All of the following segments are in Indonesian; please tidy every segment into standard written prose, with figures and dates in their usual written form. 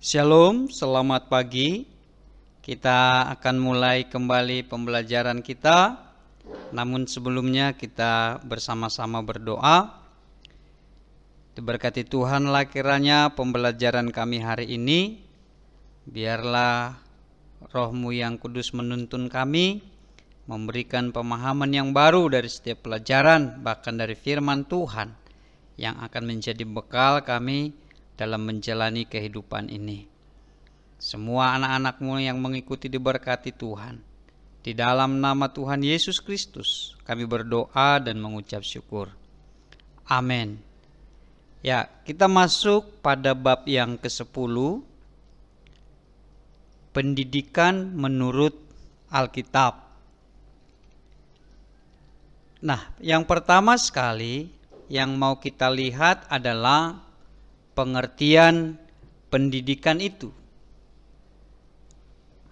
Shalom, selamat pagi. Kita akan mulai kembali pembelajaran kita. Namun sebelumnya kita bersama-sama berdoa. Diberkati Tuhanlah kiranya pembelajaran kami hari ini. Biarlah Roh-Mu yang kudus menuntun kami, memberikan pemahaman yang baru dari setiap pelajaran, bahkan dari firman Tuhan yang akan menjadi bekal kami dalam menjalani kehidupan ini. Semua anak-anak-Mu yang mengikuti diberkati Tuhan. Di dalam nama Tuhan Yesus Kristus kami berdoa dan mengucap syukur. Amin. Ya, kita masuk pada bab yang ke-10, pendidikan menurut Alkitab. Nah, yang pertama sekali yang mau kita lihat adalah pengertian pendidikan itu.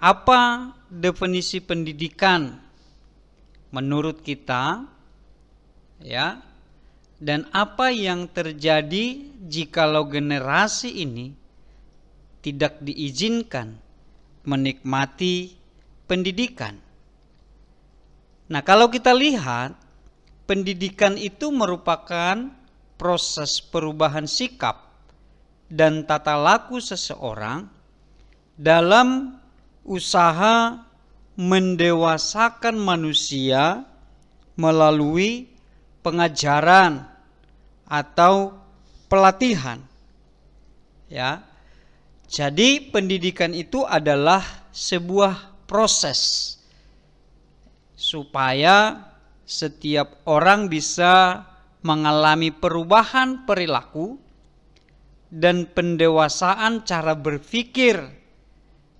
Apa definisi pendidikan menurut kita? Ya. Dan apa yang terjadi jikalau generasi ini tidak diizinkan menikmati pendidikan? Nah, kalau kita lihat, pendidikan itu merupakan proses perubahan sikap dan tata laku seseorang dalam usaha mendewasakan manusia melalui pengajaran atau pelatihan. Ya. Jadi pendidikan itu adalah sebuah proses supaya setiap orang bisa mengalami perubahan perilaku dan pendewasaan cara berpikir,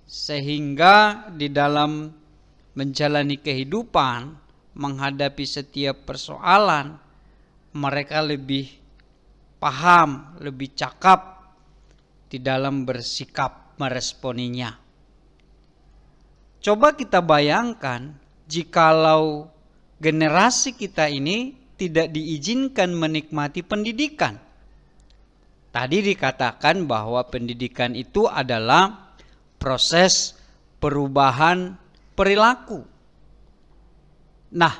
sehingga di dalam menjalani kehidupan, menghadapi setiap persoalan, mereka lebih paham, lebih cakap di dalam bersikap meresponinya. Coba kita bayangkan jikalau generasi kita ini tidak diizinkan menikmati pendidikan. Tadi dikatakan bahwa pendidikan itu adalah proses perubahan perilaku. Nah,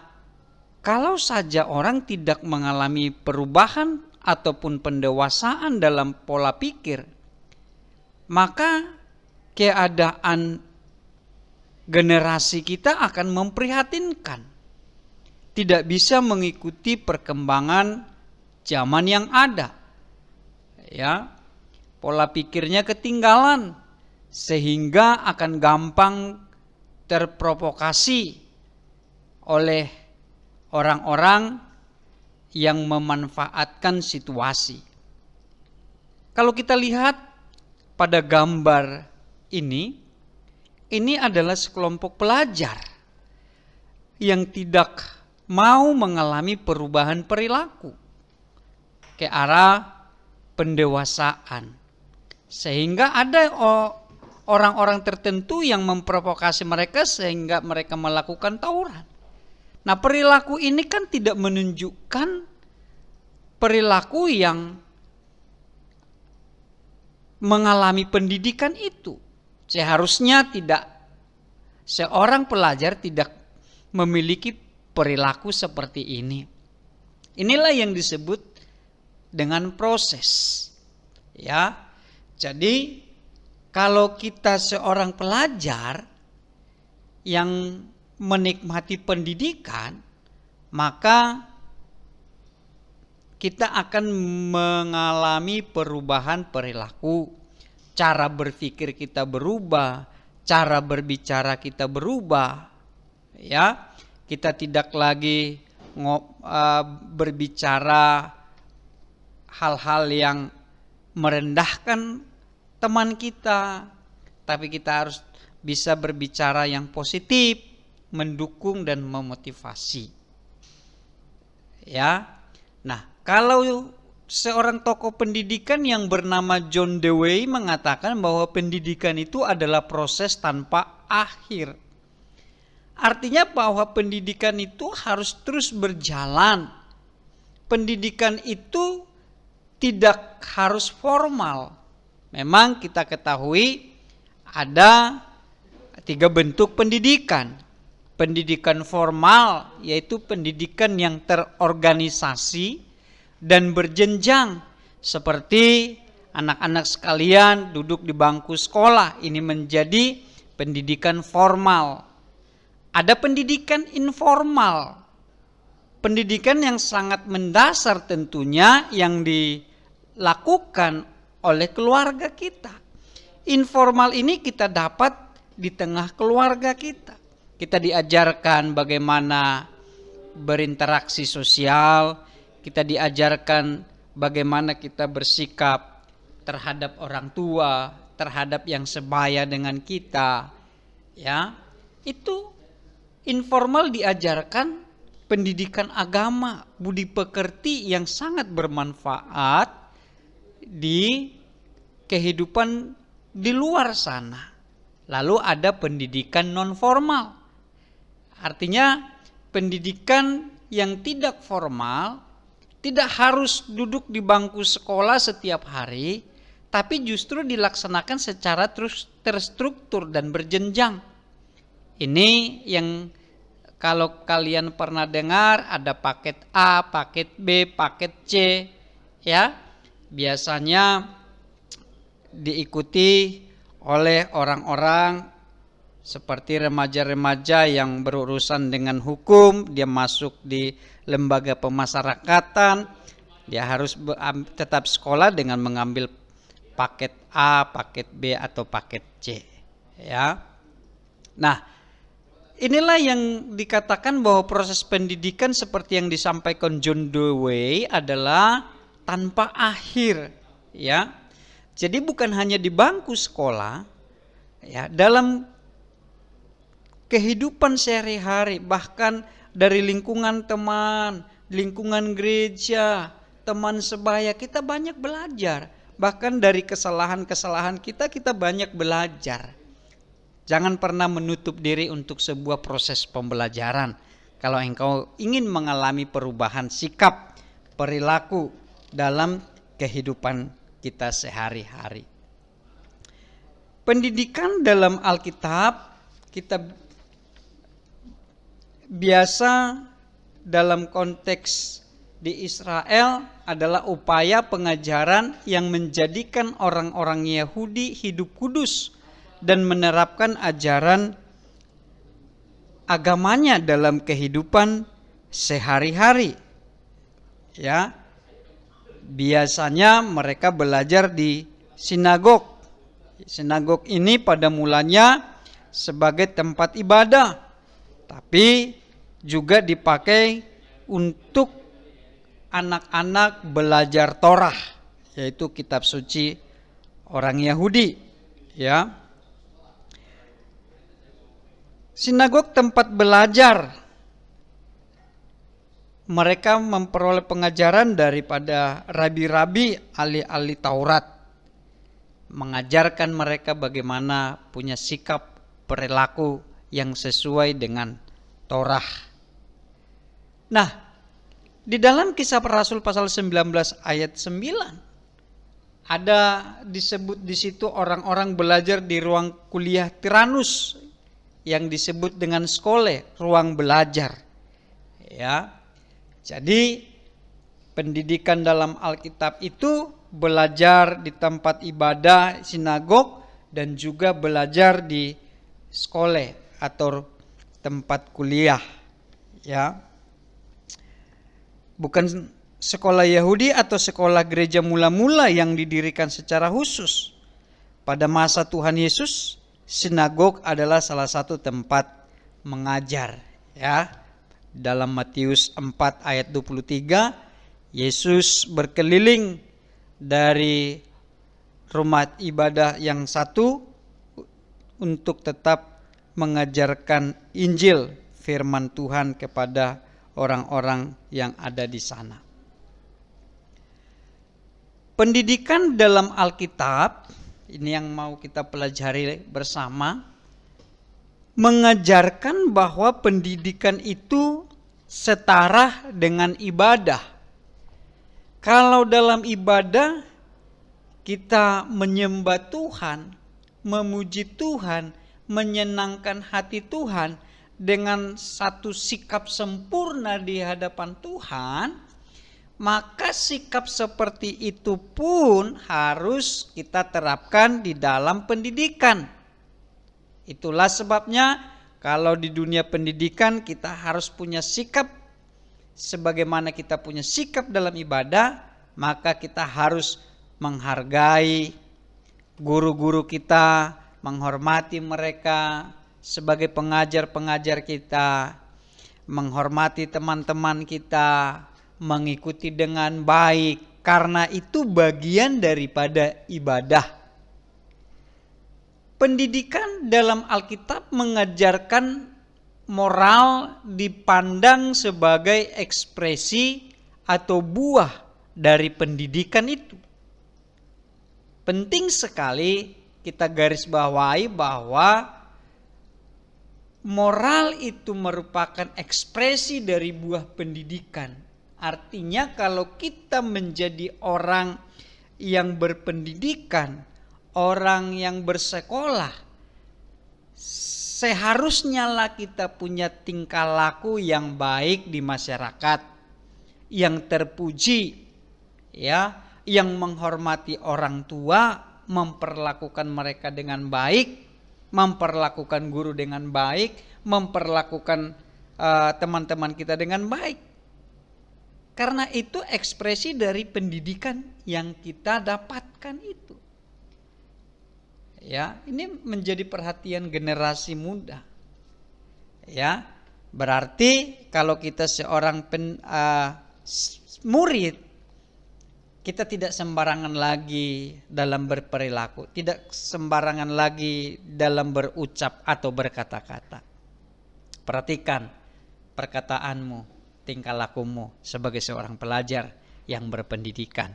kalau saja orang tidak mengalami perubahan ataupun pendewasaan dalam pola pikir, maka keadaan generasi kita akan memprihatinkan. Tidak bisa mengikuti perkembangan zaman yang ada. Ya, pola pikirnya ketinggalan sehingga akan gampang terprovokasi oleh orang-orang yang memanfaatkan situasi. Kalau kita lihat pada gambar ini adalah sekelompok pelajar yang tidak mau mengalami perubahan perilaku ke arah pendewasaan, sehingga ada orang-orang tertentu yang memprovokasi mereka sehingga mereka melakukan tawuran. Nah, perilaku ini kan tidak menunjukkan perilaku yang mengalami pendidikan itu. Seharusnya tidak, seorang pelajar tidak memiliki perilaku seperti ini. Inilah yang disebut dengan proses. Ya. Jadi kalau kita seorang pelajar yang menikmati pendidikan, maka kita akan mengalami perubahan perilaku. Cara berpikir kita berubah, cara berbicara kita berubah. Ya, kita tidak lagi berbicara hal-hal yang merendahkan teman kita, tapi kita harus bisa berbicara yang positif, mendukung dan memotivasi. Ya. Nah, kalau seorang tokoh pendidikan yang bernama John Dewey mengatakan bahwa pendidikan itu adalah proses tanpa akhir. Artinya bahwa pendidikan itu harus terus berjalan. Pendidikan itu tidak harus formal, Memang kita ketahui ada 3 bentuk pendidikan. Pendidikan formal, yaitu pendidikan yang terorganisasi dan berjenjang, seperti anak-anak sekalian duduk di bangku sekolah, ini menjadi pendidikan formal. Ada pendidikan informal, pendidikan yang sangat mendasar tentunya, yang dilakukan oleh keluarga kita. Informal ini kita dapat di tengah keluarga kita. Kita diajarkan bagaimana berinteraksi sosial, kita diajarkan bagaimana kita bersikap terhadap orang tua, terhadap yang sebaya dengan kita. Ya, itu informal diajarkan pendidikan agama, budi pekerti yang sangat bermanfaat di kehidupan di luar sana. Lalu ada pendidikan non formal. Artinya pendidikan yang tidak formal, tidak harus duduk di bangku sekolah setiap hari, tapi justru dilaksanakan secara terstruktur dan berjenjang. Ini yang kalau kalian pernah dengar, ada paket A, paket B, paket C, ya. Biasanya diikuti oleh orang-orang seperti remaja-remaja yang berurusan dengan hukum, dia masuk di lembaga pemasyarakatan, dia harus tetap sekolah dengan mengambil paket A, paket B atau paket C, ya. Nah, inilah yang dikatakan bahwa proses pendidikan seperti yang disampaikan John Dewey adalah tanpa akhir, ya. Jadi bukan hanya di bangku sekolah, ya, dalam kehidupan sehari-hari, bahkan dari lingkungan teman, lingkungan gereja, teman sebaya, kita banyak belajar. Bahkan dari kesalahan-kesalahan kita banyak belajar. Jangan pernah menutup diri untuk sebuah proses pembelajaran. Kalau engkau ingin mengalami perubahan sikap, perilaku dalam kehidupan kita sehari-hari. Pendidikan dalam Alkitab kita biasa dalam konteks di Israel adalah upaya pengajaran yang menjadikan orang-orang Yahudi hidup kudus dan menerapkan ajaran agamanya dalam kehidupan sehari-hari. Ya, biasanya mereka belajar di sinagog. Sinagog ini pada mulanya sebagai tempat ibadah, tapi juga dipakai untuk anak-anak belajar Torah, yaitu kitab suci orang Yahudi, ya. Sinagog tempat belajar. Mereka memperoleh pengajaran daripada rabi-rabi, ahli-ahli Taurat, mengajarkan mereka bagaimana punya sikap perilaku yang sesuai dengan Torah. Nah, di dalam Kisah Para Rasul pasal 19 ayat 9 ada disebut di situ orang-orang belajar di ruang kuliah Tiranus yang disebut dengan skole, ruang belajar. Ya. Jadi pendidikan dalam Alkitab itu belajar di tempat ibadah, sinagog, dan juga belajar di skole atau tempat kuliah, ya. Bukan sekolah Yahudi atau sekolah gereja mula-mula yang didirikan secara khusus. Pada masa Tuhan Yesus, sinagog adalah salah satu tempat mengajar, ya. Dalam Matius 4 ayat 23, Yesus berkeliling dari rumah ibadah yang satu untuk tetap mengajarkan Injil firman Tuhan kepada orang-orang yang ada di sana. Pendidikan dalam Alkitab, ini yang mau kita pelajari bersama, mengajarkan bahwa pendidikan itu setara dengan ibadah. Kalau dalam ibadah kita menyembah Tuhan, memuji Tuhan, menyenangkan hati Tuhan dengan satu sikap sempurna di hadapan Tuhan, maka sikap seperti itu pun harus kita terapkan di dalam pendidikan. Itulah sebabnya kalau di dunia pendidikan kita harus punya sikap sebagaimana kita punya sikap dalam ibadah, maka kita harus menghargai guru-guru kita, menghormati mereka sebagai pengajar-pengajar kita, menghormati teman-teman kita, mengikuti dengan baik, karena itu bagian daripada ibadah. Pendidikan dalam Alkitab mengajarkan moral dipandang sebagai ekspresi atau buah dari pendidikan itu. Penting sekali kita garis bawahi bahwa moral itu merupakan ekspresi dari buah pendidikan. Artinya kalau kita menjadi orang yang berpendidikan, orang yang bersekolah, seharusnya lah kita punya tingkah laku yang baik di masyarakat, yang terpuji, ya, yang menghormati orang tua, memperlakukan mereka dengan baik, memperlakukan guru dengan baik, memperlakukan teman-teman kita dengan baik. Karena itu ekspresi dari pendidikan yang kita dapatkan itu. Ya, ini menjadi perhatian generasi muda. Ya, berarti kalau kita seorang murid, kita tidak sembarangan lagi dalam berperilaku, tidak sembarangan lagi dalam berucap atau berkata-kata. Perhatikan perkataanmu, tingkah lakumu sebagai seorang pelajar yang berpendidikan.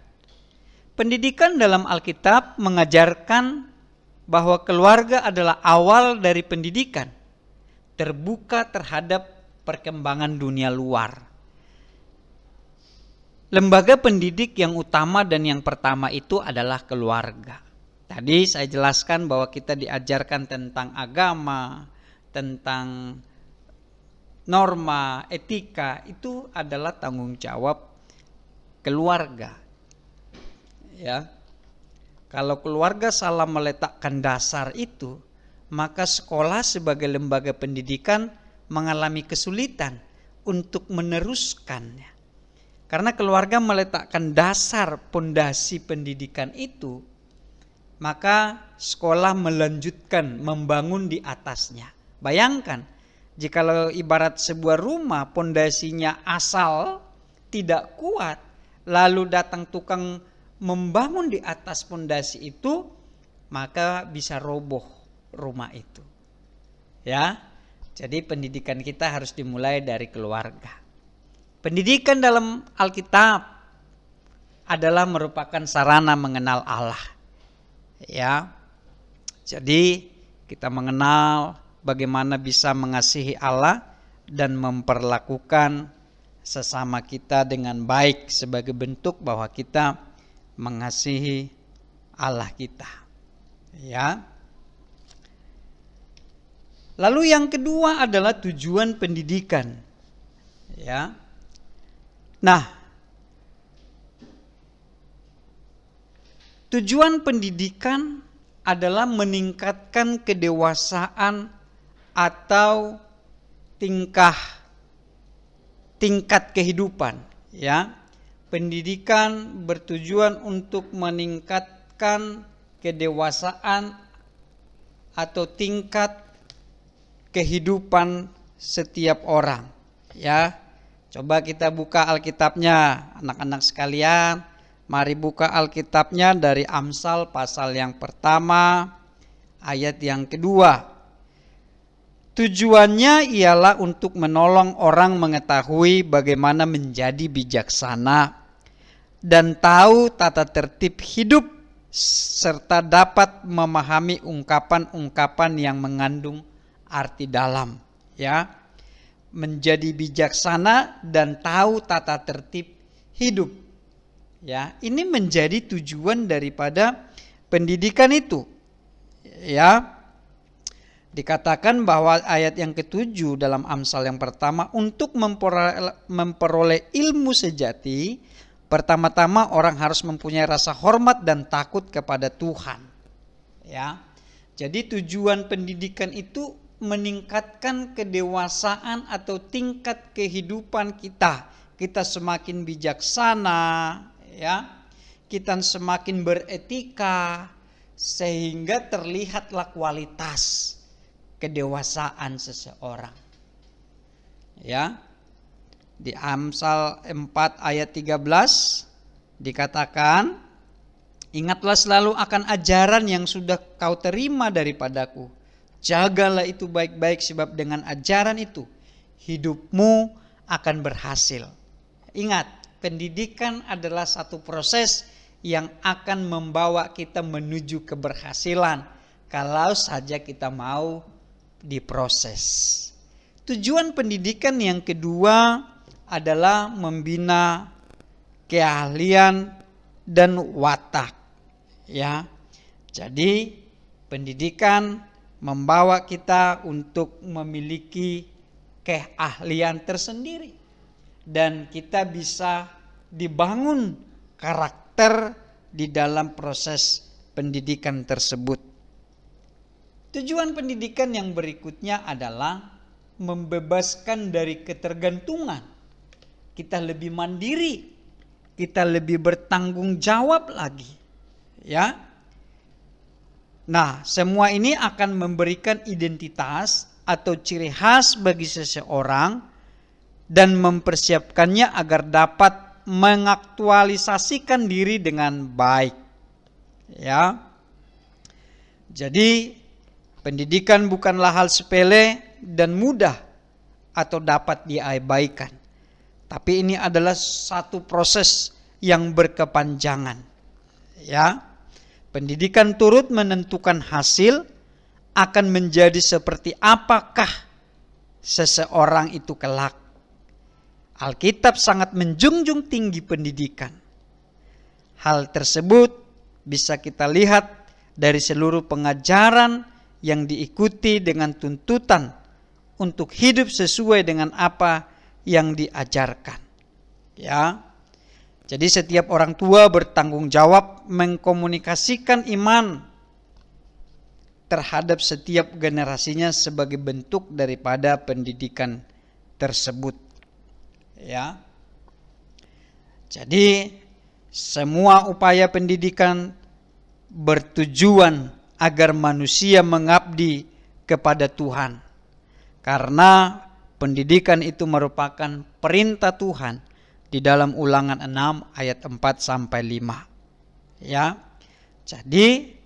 Pendidikan dalam Alkitab mengajarkan bahwa keluarga adalah awal dari pendidikan, terbuka terhadap perkembangan dunia luar. Lembaga pendidik yang utama dan yang pertama itu adalah keluarga. Tadi saya jelaskan bahwa kita diajarkan tentang agama, tentang norma, etika, itu adalah tanggung jawab keluarga. Ya. Kalau keluarga salah meletakkan dasar itu, maka sekolah sebagai lembaga pendidikan mengalami kesulitan untuk meneruskannya. Karena keluarga meletakkan dasar pondasi pendidikan itu, maka sekolah melanjutkan membangun di atasnya. Bayangkan, jikalau ibarat sebuah rumah pondasinya asal tidak kuat, lalu datang tukang membangun di atas pondasi itu, maka bisa roboh rumah itu. Ya. Jadi pendidikan kita harus dimulai dari keluarga. Pendidikan dalam Alkitab adalah merupakan sarana mengenal Allah. Ya. Jadi kita mengenal bagaimana bisa mengasihi Allah dan memperlakukan sesama kita dengan baik sebagai bentuk bahwa kita mengasihi Allah kita. Ya. Lalu yang kedua adalah tujuan pendidikan. Ya. Nah, tujuan pendidikan adalah meningkatkan kedewasaan atau tingkat kehidupan, ya. Pendidikan bertujuan untuk meningkatkan kedewasaan atau tingkat kehidupan setiap orang, ya. Coba kita buka Alkitabnya, anak-anak sekalian. Mari buka Alkitabnya dari Amsal pasal yang pertama, ayat yang kedua. Tujuannya ialah untuk menolong orang mengetahui bagaimana menjadi bijaksana dan tahu tata tertib hidup serta dapat memahami ungkapan-ungkapan yang mengandung arti dalam, ya. Menjadi bijaksana dan tahu tata tertib hidup. Ya, ini menjadi tujuan daripada pendidikan itu. Ya, dikatakan bahwa ayat yang ketujuh dalam Amsal yang pertama, untuk memperoleh ilmu sejati, pertama-tama orang harus mempunyai rasa hormat dan takut kepada Tuhan. Ya, jadi tujuan pendidikan itu meningkatkan kedewasaan atau tingkat kehidupan kita. Kita semakin bijaksana, ya, kita semakin beretika, sehingga terlihatlah kualitas kedewasaan seseorang. Ya, di Amsal 4 ayat 13 dikatakan, ingatlah selalu akan ajaran yang sudah kau terima daripadaku. Jagalah itu baik-baik, sebab dengan ajaran itu hidupmu akan berhasil. Ingat, pendidikan adalah satu proses yang akan membawa kita menuju keberhasilan kalau saja kita mau diproses. Tujuan pendidikan yang kedua adalah membina keahlian dan watak. Ya, jadi pendidikan membawa kita untuk memiliki keahlian tersendiri, dan kita bisa dibangun karakter di dalam proses pendidikan tersebut. Tujuan pendidikan yang berikutnya adalah membebaskan dari ketergantungan. Kita lebih mandiri, kita lebih bertanggung jawab lagi. Ya. Nah, semua ini akan memberikan identitas atau ciri khas bagi seseorang dan mempersiapkannya agar dapat mengaktualisasikan diri dengan baik. Ya. Jadi pendidikan bukanlah hal sepele dan mudah atau dapat diabaikan. Tapi ini adalah satu proses yang berkepanjangan. Ya. Pendidikan turut menentukan hasil akan menjadi seperti apakah seseorang itu kelak. Alkitab sangat menjunjung tinggi pendidikan. Hal tersebut bisa kita lihat dari seluruh pengajaran yang diikuti dengan tuntutan untuk hidup sesuai dengan apa yang diajarkan. Ya. Jadi setiap orang tua bertanggung jawab mengkomunikasikan iman terhadap setiap generasinya sebagai bentuk daripada pendidikan tersebut. Ya. Jadi semua upaya pendidikan bertujuan agar manusia mengabdi kepada Tuhan. Karena pendidikan itu merupakan perintah Tuhan di dalam Ulangan 6 ayat 4 sampai 5. Ya. Jadi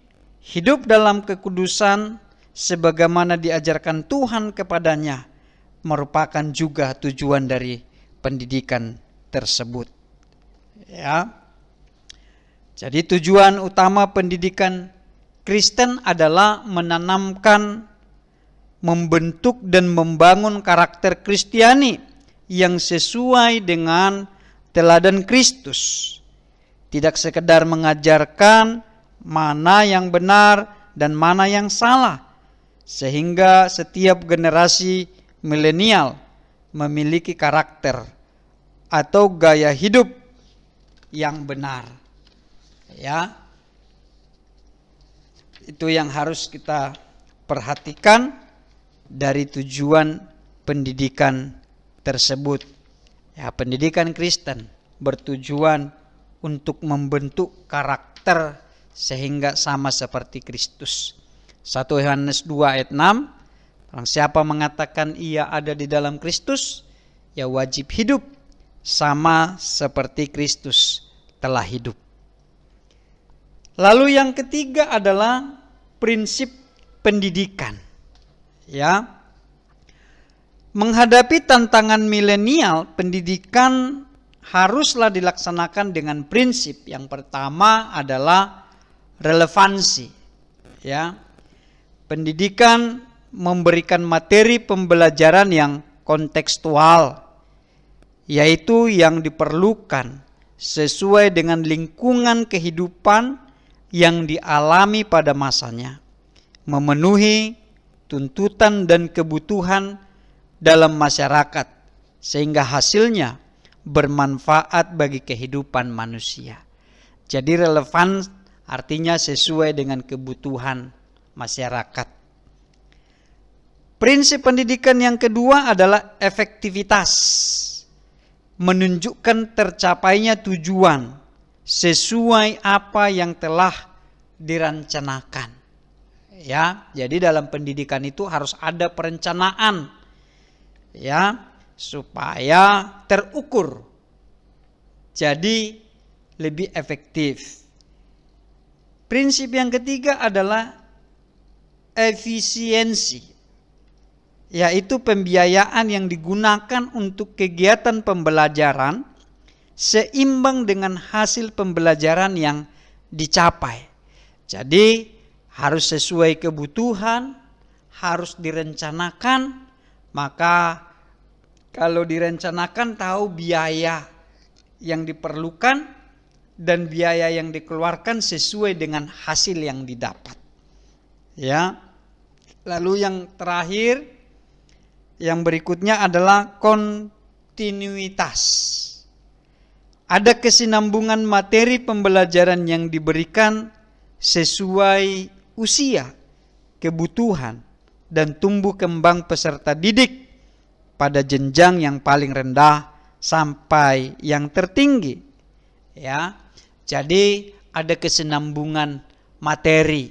hidup dalam kekudusan sebagaimana diajarkan Tuhan kepadanya merupakan juga tujuan dari pendidikan tersebut. Ya. Jadi tujuan utama pendidikan Kristen adalah menanamkan, membentuk dan membangun karakter Kristiani yang sesuai dengan teladan Kristus. Tidak sekedar mengajarkan mana yang benar dan mana yang salah, sehingga setiap generasi milenial memiliki karakter atau gaya hidup yang benar. Ya. Itu yang harus kita perhatikan dari tujuan pendidikan tersebut. Ya, pendidikan Kristen bertujuan untuk membentuk karakter sehingga sama seperti Kristus. 1 Yohanes 2 ayat 6, barang siapa mengatakan ia ada di dalam Kristus, ya wajib hidup sama seperti Kristus telah hidup. Lalu yang ketiga adalah prinsip pendidikan. Ya. Menghadapi tantangan milenial, pendidikan haruslah dilaksanakan dengan prinsip. Yang pertama adalah relevansi. Ya. Pendidikan memberikan materi pembelajaran yang kontekstual, yaitu yang diperlukan sesuai dengan lingkungan kehidupan yang dialami pada masanya, memenuhi tuntutan dan kebutuhan dalam masyarakat, sehingga hasilnya bermanfaat bagi kehidupan manusia. Jadi relevan artinya sesuai dengan kebutuhan masyarakat. Prinsip pendidikan yang kedua adalah efektivitas, menunjukkan tercapainya tujuan sesuai apa yang telah dirancanakan. Ya, jadi dalam pendidikan itu harus ada perencanaan, ya, supaya terukur, jadi lebih efektif. Prinsip yang ketiga adalah efisiensi, yaitu pembiayaan yang digunakan untuk kegiatan pembelajaran seimbang dengan hasil pembelajaran yang dicapai. Jadi harus sesuai kebutuhan, harus direncanakan. Maka kalau direncanakan tahu biaya yang diperlukan dan biaya yang dikeluarkan sesuai dengan hasil yang didapat. Ya. Lalu yang terakhir, yang berikutnya adalah kontinuitas. Ada kesinambungan materi pembelajaran yang diberikan sesuai usia, kebutuhan, dan tumbuh kembang peserta didik pada jenjang yang paling rendah sampai yang tertinggi. Ya, jadi ada kesinambungan materi.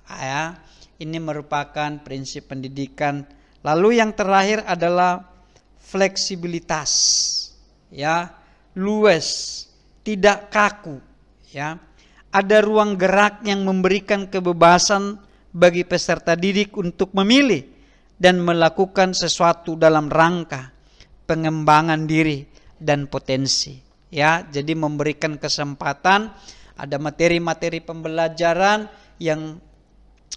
Ya, ini merupakan prinsip pendidikan. Lalu yang terakhir adalah fleksibilitas. Ya, luas, tidak kaku. Ya, ada ruang gerak yang memberikan kebebasan bagi peserta didik untuk memilih dan melakukan sesuatu dalam rangka pengembangan diri dan potensi. Ya, jadi memberikan kesempatan, ada materi-materi pembelajaran yang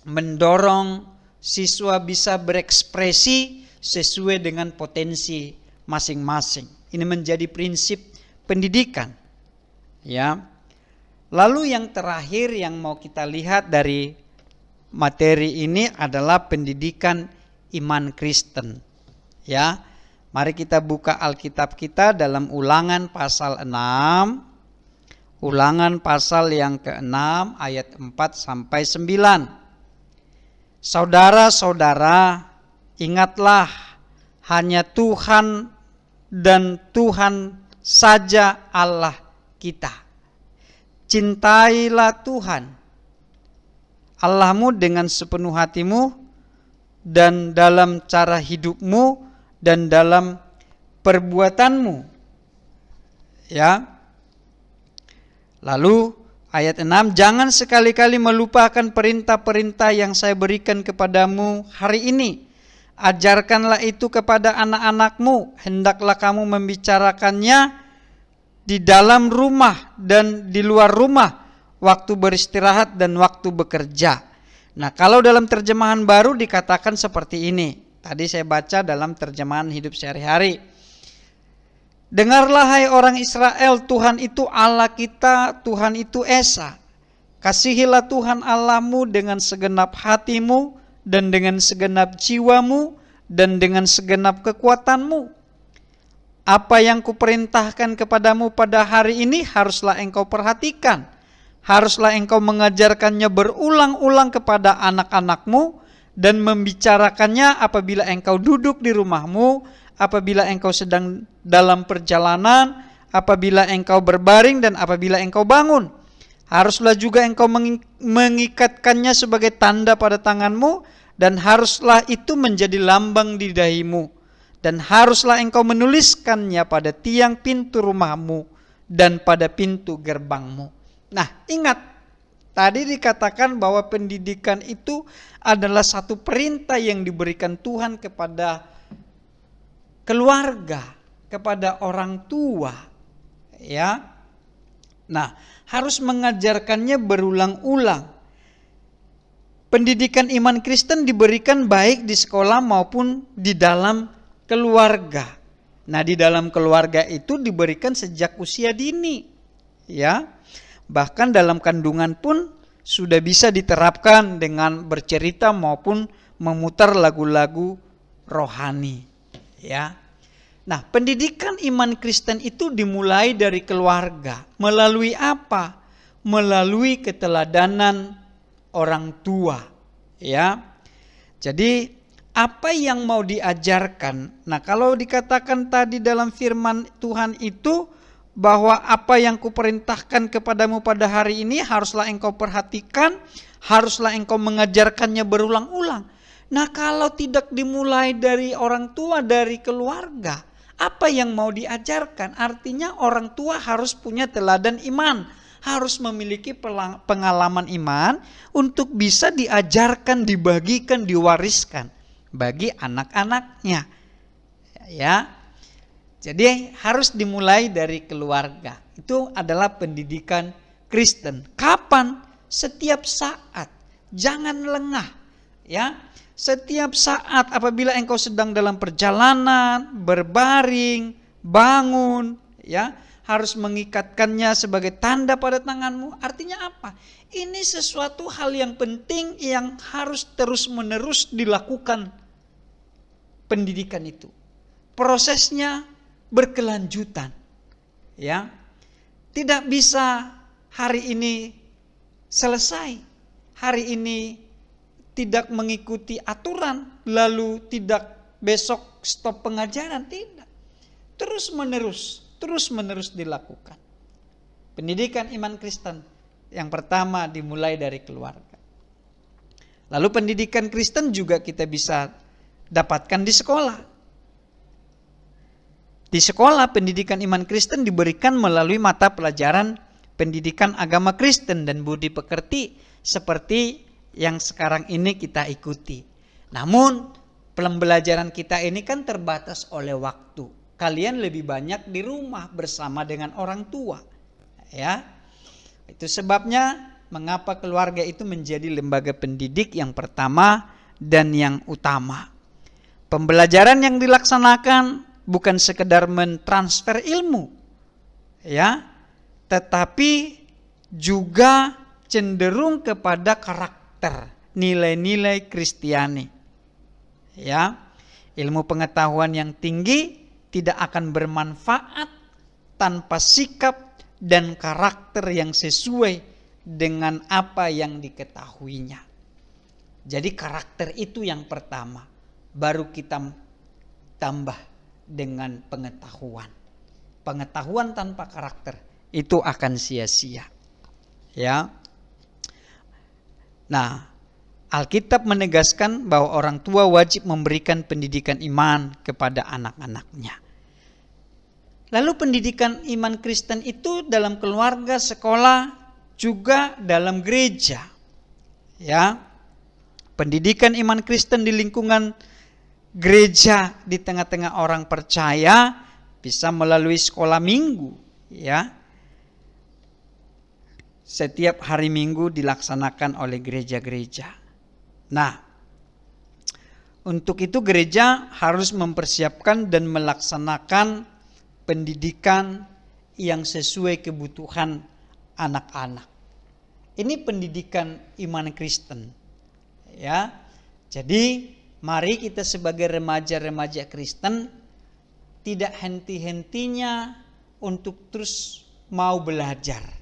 mendorong siswa bisa berekspresi sesuai dengan potensi masing-masing. Ini menjadi prinsip pendidikan. Ya. Lalu yang terakhir yang mau kita lihat dari materi ini adalah pendidikan iman Kristen. Ya. Mari kita buka Alkitab kita dalam Ulangan pasal 6. Ulangan pasal yang ke-6 ayat 4 sampai 9. Saudara-saudara, ingatlah hanya Tuhan dan Tuhan saja Allah kita. Cintailah Tuhan Allahmu dengan sepenuh hatimu dan dalam cara hidupmu dan dalam perbuatanmu. Ya. Lalu ayat 6, jangan sekali-kali melupakan perintah-perintah yang saya berikan kepadamu hari ini. Ajarkanlah itu kepada anak-anakmu, hendaklah kamu membicarakannya di dalam rumah dan di luar rumah, waktu beristirahat dan waktu bekerja. Nah, kalau dalam terjemahan baru dikatakan seperti ini. Tadi saya baca dalam terjemahan hidup sehari-hari. Dengarlah hai orang Israel, Tuhan itu Allah kita, Tuhan itu Esa. Kasihilah Tuhan Allahmu dengan segenap hatimu dan dengan segenap jiwamu dan dengan segenap kekuatanmu. Apa yang kuperintahkan kepadamu pada hari ini haruslah engkau perhatikan. Haruslah engkau mengajarkannya berulang-ulang kepada anak-anakmu dan membicarakannya apabila engkau duduk di rumahmu, apabila engkau sedang dalam perjalanan, apabila engkau berbaring dan apabila engkau bangun. Haruslah juga engkau mengikatkannya sebagai tanda pada tanganmu dan haruslah itu menjadi lambang di dahimu. Dan haruslah engkau menuliskannya pada tiang pintu rumahmu dan pada pintu gerbangmu. Nah, ingat, tadi dikatakan bahwa pendidikan itu adalah satu perintah yang diberikan Tuhan kepada keluarga, kepada orang tua. Ya. Nah, harus mengajarkannya berulang-ulang. Pendidikan iman Kristen diberikan baik di sekolah maupun di dalam keluarga. Nah, di dalam keluarga itu diberikan sejak usia dini. ya. Bahkan dalam kandungan pun sudah bisa diterapkan dengan bercerita maupun memutar lagu-lagu rohani, ya. Nah, pendidikan iman Kristen itu dimulai dari keluarga. Melalui apa? Melalui keteladanan orang tua, ya. Jadi apa yang mau diajarkan? Nah, kalau dikatakan tadi dalam firman Tuhan itu bahwa apa yang kuperintahkan kepadamu pada hari ini haruslah engkau perhatikan, haruslah engkau mengajarkannya berulang-ulang. Nah, kalau tidak dimulai dari orang tua, dari keluarga, apa yang mau diajarkan? Artinya orang tua harus punya teladan iman, harus memiliki pengalaman iman untuk bisa diajarkan, dibagikan, diwariskan bagi anak-anaknya. Ya. Jadi harus dimulai dari keluarga. Itu adalah pendidikan Kristen. Kapan? Setiap saat. Jangan lengah, ya. Setiap saat apabila engkau sedang dalam perjalanan, berbaring, bangun, ya, harus mengikatkannya sebagai tanda pada tanganmu. Artinya apa? Ini sesuatu hal yang penting yang harus terus-menerus dilakukan pendidikan itu. Prosesnya berkelanjutan, ya. Tidak bisa hari ini selesai, hari ini tidak mengikuti aturan, lalu tidak besok stop pengajaran, tidak. Terus menerus dilakukan. Pendidikan iman Kristen yang pertama dimulai dari keluarga. Lalu pendidikan Kristen juga kita bisa dapatkan di sekolah. Di sekolah pendidikan iman Kristen diberikan melalui mata pelajaran pendidikan agama Kristen dan budi pekerti seperti yang sekarang ini kita ikuti. Namun pembelajaran kita ini kan terbatas oleh waktu. Kalian lebih banyak di rumah bersama dengan orang tua, ya. Itu sebabnya mengapa keluarga itu menjadi lembaga pendidik yang pertama dan yang utama. Pembelajaran yang dilaksanakan bukan sekedar mentransfer ilmu, ya, tetapi juga cenderung kepada karakter, nilai-nilai Kristiani. Ya, ilmu pengetahuan yang tinggi tidak akan bermanfaat tanpa sikap dan karakter yang sesuai dengan apa yang diketahuinya. Jadi karakter itu yang pertama, baru kita tambah dengan pengetahuan. Pengetahuan tanpa karakter itu akan sia-sia. Ya. Nah, Alkitab menegaskan bahwa orang tua wajib memberikan pendidikan iman kepada anak-anaknya. Lalu pendidikan iman Kristen itu dalam keluarga, sekolah, juga dalam gereja. Ya. Pendidikan iman Kristen di lingkungan gereja di tengah-tengah orang percaya bisa melalui sekolah minggu, ya. Setiap hari Minggu dilaksanakan oleh gereja-gereja. Nah, untuk itu gereja harus mempersiapkan dan melaksanakan pendidikan yang sesuai kebutuhan anak-anak. Ini pendidikan iman Kristen, ya. Jadi mari kita sebagai remaja-remaja Kristen tidak henti-hentinya untuk terus mau belajar.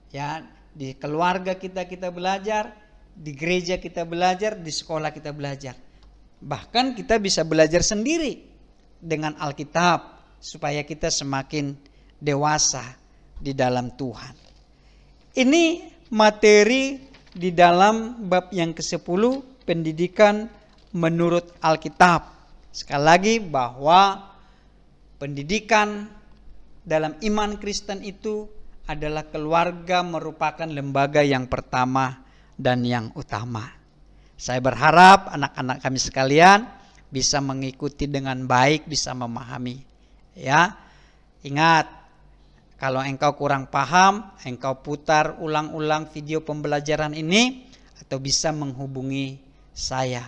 Ya, di keluarga kita belajar, di gereja kita belajar, di sekolah kita belajar. Bahkan kita bisa belajar sendiri dengan Alkitab supaya kita semakin dewasa di dalam Tuhan. Ini materi di dalam bab yang ke-10, pendidikan menurut Alkitab. Sekali lagi bahwa pendidikan dalam iman Kristen itu adalah keluarga merupakan lembaga yang pertama dan yang utama. Saya berharap anak-anak kami sekalian bisa mengikuti dengan baik, bisa memahami. Ya, ingat, kalau engkau kurang paham, engkau putar ulang-ulang video pembelajaran ini atau bisa menghubungi saya.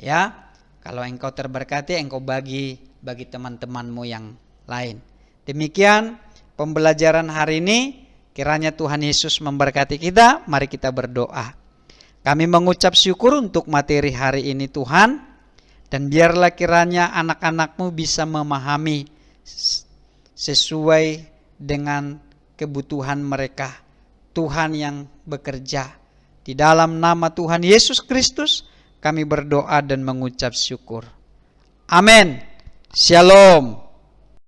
Ya, kalau engkau terberkati, engkau bagi teman-temanmu yang lain. Demikian pembelajaran hari ini, Kiranya Tuhan Yesus memberkati kita. Mari kita berdoa. Kami mengucap syukur untuk materi hari ini Tuhan. Dan biarlah kiranya anak-anak-Mu bisa memahami sesuai dengan kebutuhan mereka. Tuhan yang bekerja. Di dalam nama Tuhan Yesus Kristus kami berdoa dan mengucap syukur. Amin. Shalom.